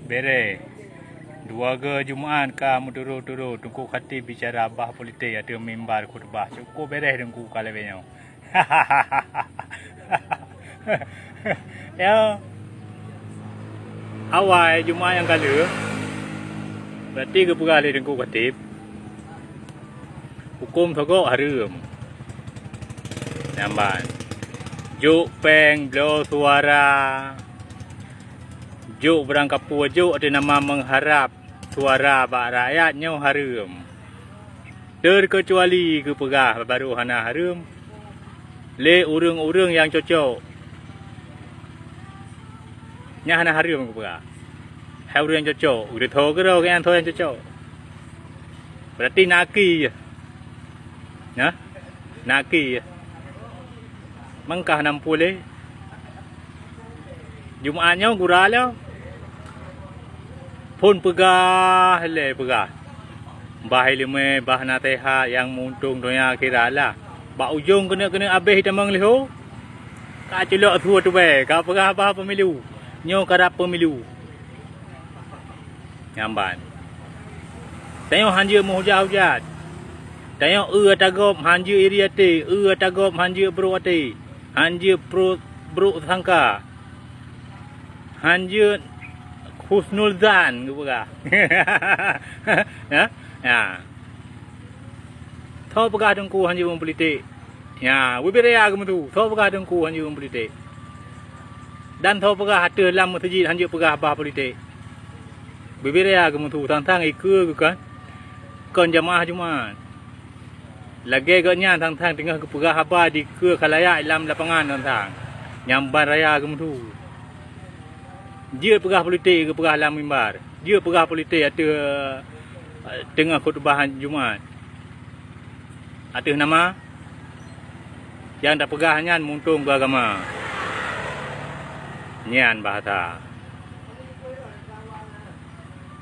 Bere. Dua ke Jumaat kamu dulu tunggu khati bicara bah politik ada mimbar khutbah. Cukup beres tunggu kalau benyo. Ya. Awal Jumaat yang kali. Berarti ke pegawai tunggu khatib. Hukum thogok harum. Namban. Juk peng blow suara. Juk berangkapu juk ada nama mengharap suara bak rakyatnya harum. Terkecuali ke pegah baru hana harum. Le urung-urung yang cocok. Nya hana harum ke pegah. Harum yang cocok. Udah tahu ke dah yang tahu yang cocok. Berarti naki je. Nah, naki je. Mengkah 60 Jumaatnya gurau lah. Pun pegah le pegah. Bah ilmu bah nasihat yang muntung dunia kira lah. Ba ujung kena habis tamang leho. Ka celok tua tu be, ka pegah bah pemilu. Nyo karap pemilu. Nyamban. Tengok hanja muhujat-hujat. Tengok tagap hanja iriati, tagap hanja beruati. Hanja bro sangka. Hanja husnul zan ke pegah. Ya. Ya. Thau pegah dengku hanja politik. Ya, wibiraya ke tu. Thau pegah dengku hanja politik. Dan thau pegah ada dalam masjid hanja pegah bah politik. Wibiraya ke tu tang-tang ikut ke kan. Kon jamaah Jumaat. Lagi agaknya tang-tang tengah ke pegah apa di ke khalayak dalam lapangan tang-tang. Nyamban raya ke tu. Dia pegah politik ke pegah dalam mimbar. Dia pegah politik ada tengah khutbah Jumaat. Ada nama yang tak pegah nyan muntung beragama. Nyan bahasa.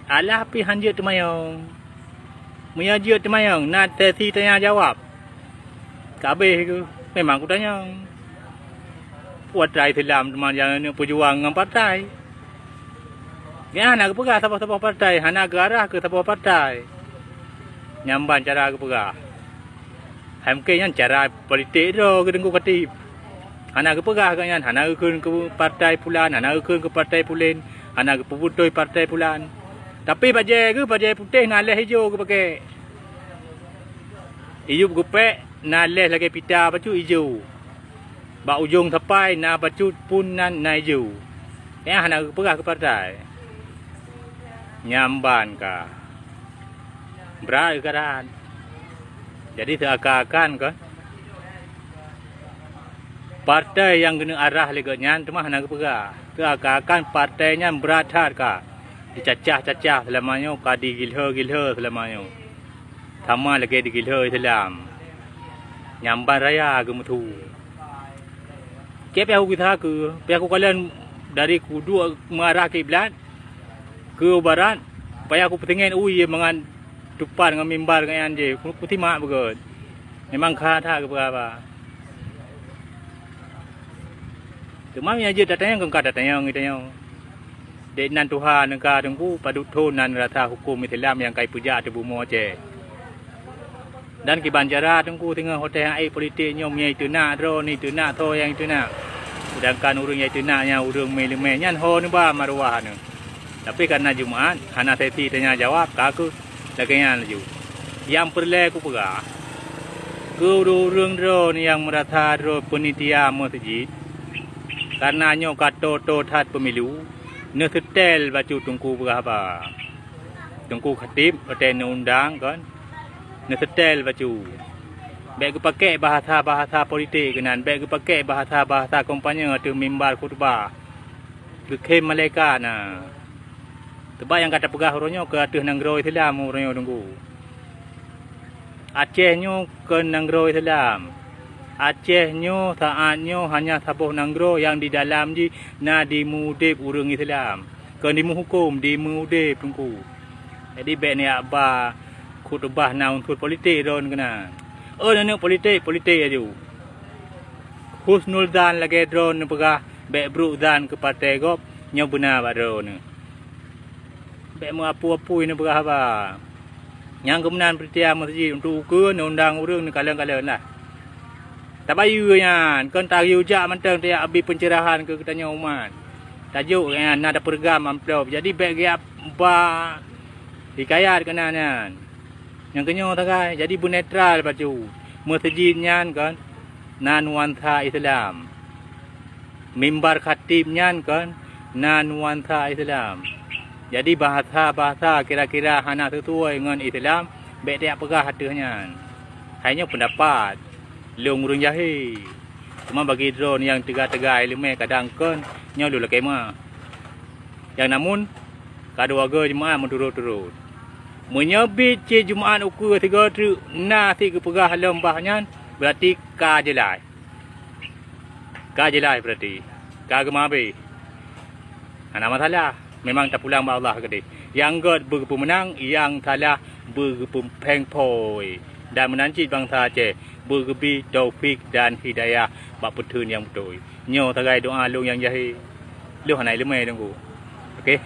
Alah pi hanja temayong. Menyaja temayong nak sesi tanya jawab. Kabeh ke memang aku tanya. Partai Islam teman yang pejuang dengan partai. Ya, nak pegah siapa-siapa partai, hana ke arah ke siapa partai. Nyamban cara ke pegah. Hamke yang cara politik tu ke dengku khatib. Hana ke pegah kan yan, hana ke partai pulan, hana ke partai pulen, hana ke putoi partai pulan. Tapi bajai putih naleh hijau ke pakai. Hijau gupek naleh lagi pita baju hijau. Ba ujung sampai na baju pun nan hijau. Ya, hana ke pegah ke partai. Nyamban ka berat keadaan. Jadi seakan-akan kan partai yang kena arah leganya cuma nak pegah. Seakan-akan partainya berat ka dicacah-cacah selamanya ka digilha selamanya. Sama lagi digilha Islam. Nyamban raya ke mutu. Kep aku kita ke pihak kalian dari kudu mengarah ke kiblat ke barat, payah aku petengin mengan depan dengan mimbar dengan anje, aku timak begut. Memang kata ke berapa. Cuma aja datanya kengkak datanya ngitanya. Dek nan Tuhan engkau dengku padut thon nan rasa hukum Islam yang kai puja te bumo je. Dan ki banjara dengku tengah hotel ai politik nyom nyai tu nak ro ni tu nak tho yang tu nak. Sedangkan urang nyai tu naknya urang mele-mele nyan ho ni ba marwah ni. Tapi karena Jumaat, hana sesi tanya jawab, kaku laganya laju. Yang perlu aku pegah, kurung ni yang merata ro penitia masjid. Karena nyo kato tat pemilu, nesetel baju tungku pegah apa? Tungku khatib, hotel undang kan? Nesetel baju. Baik pakai bahasa politik kenan, baik pakai bahasa kampanye tu mimbar khutbah. Kekem malaikat na. Sebab yang kata pegah orangnya ke atas nanggro Islam orangnya tunggu. Acehnya ke nanggro Islam. Acehnya saatnya hanya sabuh nanggro yang di dalam ji na dimudip urang Islam. Ke dimuhukum dimudip tunggu. Jadi baik ni abah khutbah na untuk politik don kena. Nak politik aja. Husnul zan lagi drone pegah baik bruk zan ke partai gop nyo benar baro ni. Pek mengapu-apu ini berapa. Yang kemudian pertiang masjid untuk ukur undang urang ni kalian-kalian lah. Tak bayu yan, kan tari ujak mantang dia habis pencerahan ke katanya umat. Tajuk kan ada program amplop. Jadi baik dia ba hikayat kenanan. Yang kenyo takai jadi bunetral baju. Masjid nyan kan nan nuansa Islam. Mimbar khatib nyan kan nan nuansa Islam. Jadi bahasa-bahasa kira-kira hana sesuai dengan Islam, baik dia pegah hatanya. Hanya pendapat long urang jahi. Cuma bagi drone yang tegak-tegak elemen kadang kan nyolu lah kema. Yang namun kadang warga jemaah menturut-turut. Menyebut Jumaat ukur 3 truk nasi ke pegah lembahnya berarti kajelai. Kajelai berarti. Kagemabe. Ana masalah. Memang tak pulang ba Allah ke dia. Yang god berpemenang, yang salah berpempengpoi. Dan menancit bangsa Aceh bergebi taufik dan hidayah bak petun yang betul. Nyo tagai doa long yang jahi. Lu hanai lemai tunggu. Okey.